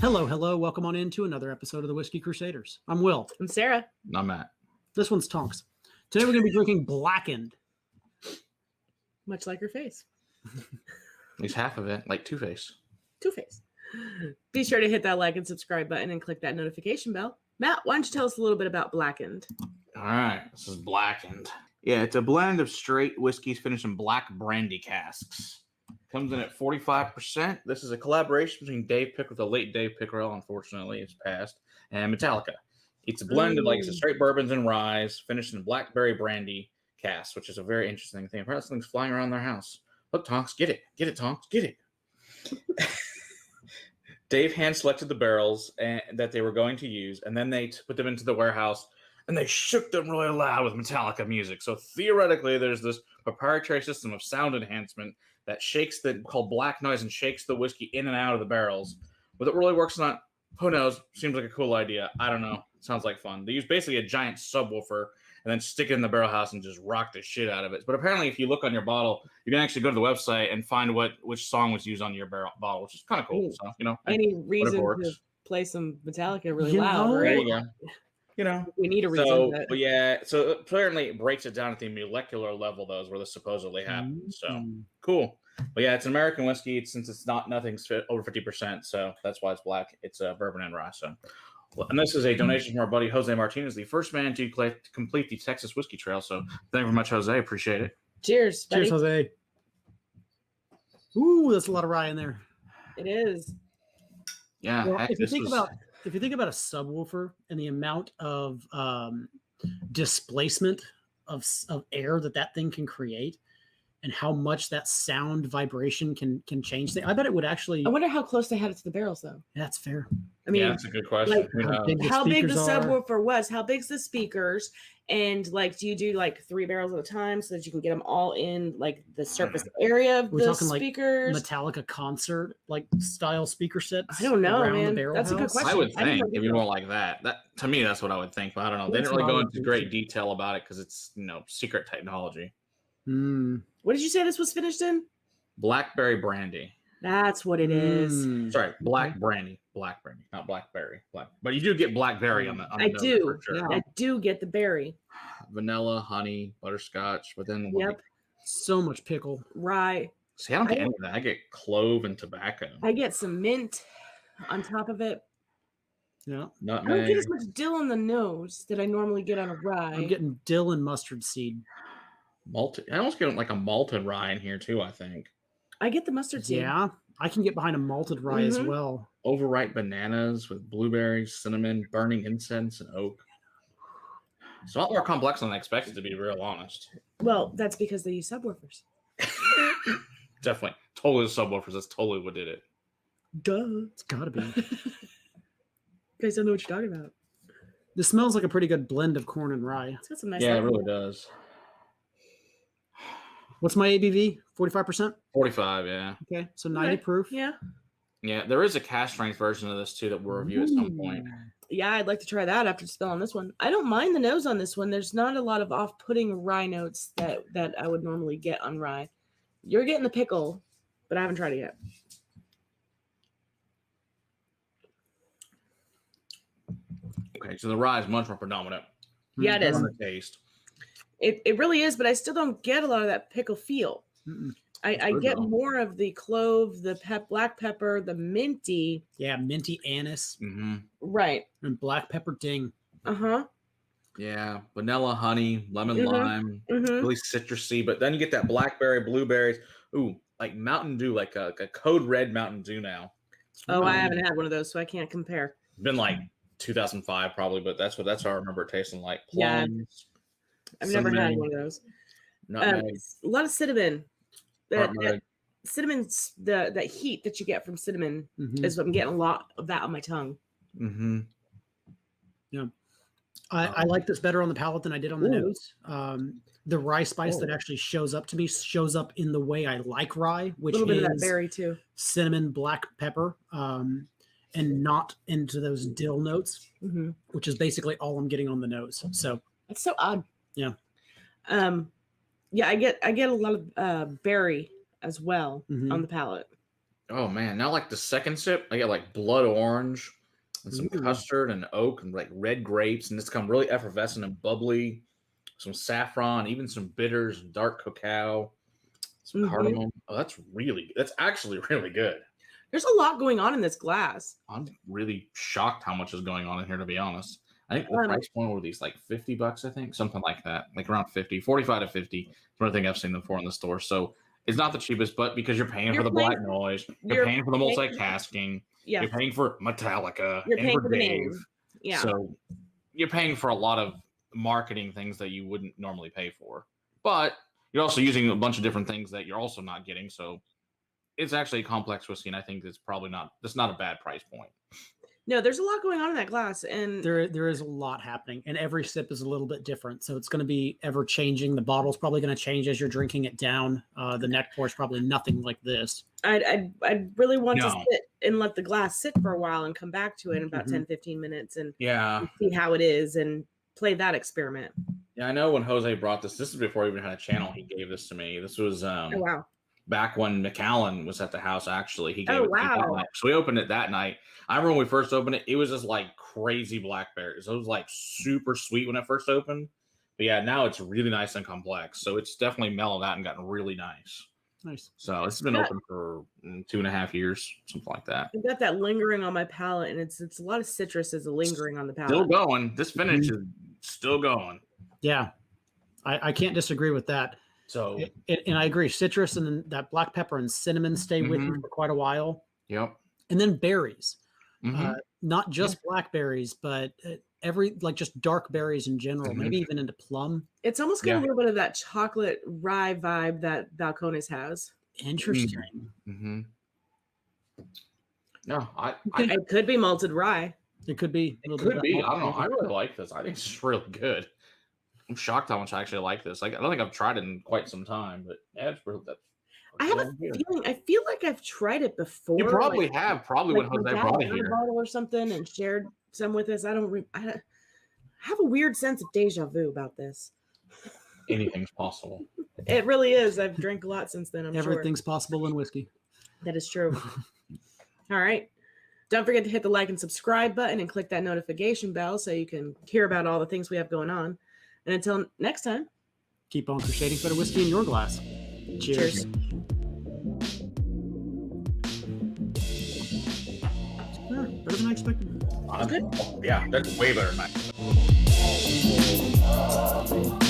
Hello, hello. Welcome on into another episode of the Whiskey Crusaders. I'm Will. I'm Sarah. I'm Matt. This one's Tonks. Today we're going to be drinking Blackened. Much like her face. At least half of it, like Two-Face. Two-Face. Be sure to hit that like and subscribe button and click that notification bell. Matt, why don't you tell us a little bit about Blackened? All right, this is Blackened. Yeah, it's a blend of straight whiskeys finished in black brandy casks. Comes in at 45%. This is a collaboration between Dave Pickerell, the late Dave Pickerell, unfortunately, it's passed, and Metallica. It's a blend of like straight bourbons and ryes, finished in blackberry brandy casks, which is a very interesting thing. Apparently, something's flying around their house. Look, Tonks, get it. Get it, Tonks, get it. Dave hand-selected the barrels that they were going to use, and then they put them into the warehouse, and they shook them really loud with Metallica music. So theoretically, there's this proprietary system of sound enhancement that called black noise and shakes the whiskey in and out of the barrels. Whether it really works or not, who knows? Seems like a cool idea. I don't know. Sounds like fun. They use basically a giant subwoofer and then stick it in the barrel house and just rock the shit out of it. But apparently, if you look on your bottle, you can actually go to the website and find which song was used on your bottle, which is kind of cool. So, any reason to play some Metallica really loud, right? There you go. We need a reason. But yeah, so apparently it breaks it down at the molecular level, though, is where this supposedly happened. So cool. But yeah, it's an American whiskey. Since it's nothing's over 50%, so that's why it's black. It's bourbon and rye. So, and this is a donation from our buddy Jose Martinez, the first man to complete the Texas Whiskey Trail. So thank you very much, Jose. Appreciate it. Cheers, buddy. Cheers, Jose. Ooh, that's a lot of rye in there. It is. Yeah. Well, if you think about a subwoofer and the amount of displacement of air that thing can create, and how much that sound vibration can change things, I bet it would actually. I wonder how close they had it to the barrels, though. That's fair. I mean, that's a good question. Like, how big the subwoofer was, how big's the speakers, and like, do you do like 3 barrels at a time so that you can get them all in like the surface area of the speakers? Like Metallica concert like style speaker sets. I don't know, man. That's a good question. I would think if you want like that. That to me, that's what I would think. But I don't know. They didn't really go into great detail about it because it's secret technology. What did you say this was finished in? Blackberry brandy. That's what it is. Sorry, black brandy, not blackberry. But you do get blackberry on the. I do. For sure. Yeah. I do get the berry. Vanilla, honey, butterscotch, but then so much pickle. Rye. See, I don't get any of that. I get clove and tobacco. I get some mint on top of it. Yeah. Nutmeg. I don't get as much dill on the nose that I normally get on a rye. I'm getting dill and mustard seed. I almost get like a malted rye in here too, I think. I get the mustard seed. Yeah, I can get behind a malted rye as well. Overripe bananas with blueberries, cinnamon, burning incense, and oak. It's a lot more complex than I expected, to be real honest. Well, that's because they use subwoofers. Definitely. Totally the subwoofers. That's totally what did it. Duh. It's got to be. You guys don't know what you're talking about. This smells like a pretty good blend of corn and rye. It's got some nice it really does. What's my ABV? 45%? 45, yeah. Okay, so 90 proof. Yeah. Yeah, there is a cask strength version of this too that we'll review at some point. Yeah, I'd like to try that after spilling this one. I don't mind the nose on this one. There's not a lot of off-putting rye notes that I would normally get on rye. You're getting the pickle, but I haven't tried it yet. Okay, so the rye is much more predominant. Yeah, it is. On the taste. It really is, but I still don't get a lot of that pickle feel. I get more of the clove, the black pepper, the minty. Yeah, minty anise. Right. And black pepper ding. Uh-huh. Yeah, vanilla, honey, lemon, lime, really citrusy. But then you get that blackberry, blueberries. Ooh, like Mountain Dew, like a Code Red Mountain Dew now. Oh, I haven't had one of those, so I can't compare. It's been like 2005 probably, but that's how I remember it tasting like. Plums. I've never had one of those. A lot of cinnamon. Cinnamon's that heat that you get from cinnamon is what I'm getting a lot of that on my tongue. Yeah, I like this better on the palate than I did on the nose. The rye spice that actually shows up in the way I like rye, which is a little bit of that berry too, cinnamon, black pepper, and not into those dill notes, which is basically all I'm getting on the nose. So that's so odd. Yeah. Yeah, I get a lot of berry as well on the palate. Oh man, now like the second sip, I get like blood orange and some custard and oak and like red grapes, and it's come really effervescent and bubbly. Some saffron, even some bitters, dark cacao, some cardamom. Oh, that's actually really good. There's a lot going on in this glass. I'm really shocked how much is going on in here, to be honest. I think the price point were these like $50, I think, something like that, like around 50, 45 to 50. That's one thing I've seen them for in the store. So it's not the cheapest, but because you're paying for the black noise, you're paying for the multi-casking, you're paying for Metallica, you're paying for Dave. the name. Yeah. So you're paying for a lot of marketing things that you wouldn't normally pay for, but you're also using a bunch of different things that you're also not getting. So it's actually a complex whiskey, and I think that's not a bad price point. No, there's a lot going on in that glass, and there is a lot happening, and every sip is a little bit different. So it's going to be ever changing. The bottle's probably going to change as you're drinking it down. The neck pour is probably nothing like this. I'd really want to sit and let the glass sit for a while and come back to it in about 10-15 minutes and see how it is and play that experiment. Yeah, I know when Jose brought this is before he even had a channel, he gave this to me. This was back when McAllen was at the house, actually. He gave it to me that night. So we opened it that night. I remember when we first opened it, it was just like crazy blackberries. It was like super sweet when it first opened. But yeah, now it's really nice and complex. So it's definitely mellowed out and gotten really nice. Nice. So this has been open for 2.5 years, something like that. I've got that lingering on my palate, and it's a lot of citrus is lingering on the palate. Still going. This finish is still going. Yeah, I can't disagree with that. So, and I agree. Citrus and that black pepper and cinnamon stay with you for quite a while. Yep. And then berries, not just blackberries, but just dark berries in general. Maybe even into plum. It's almost got a little bit of that chocolate rye vibe that Balcones has. Interesting. No, it could be malted rye. It could be. It could be. I don't know. I really like this. I think it's really good. I'm shocked how much I actually like this. I don't think I've tried it in quite some time, but yeah, it's really good. I have a feeling. I feel like I've tried it before. You probably have. Probably when Jose brought it here, bottle or something, and shared some with us. I have a weird sense of deja vu about this. Anything's possible. It really is. I've drank a lot since then. Everything's possible in whiskey. That is true. All right. Don't forget to hit the like and subscribe button and click that notification bell so you can hear about all the things we have going on. And until next time, keep on crusading for the whiskey in your glass. Cheers. Better than I expected. Yeah, that's way better than I expected.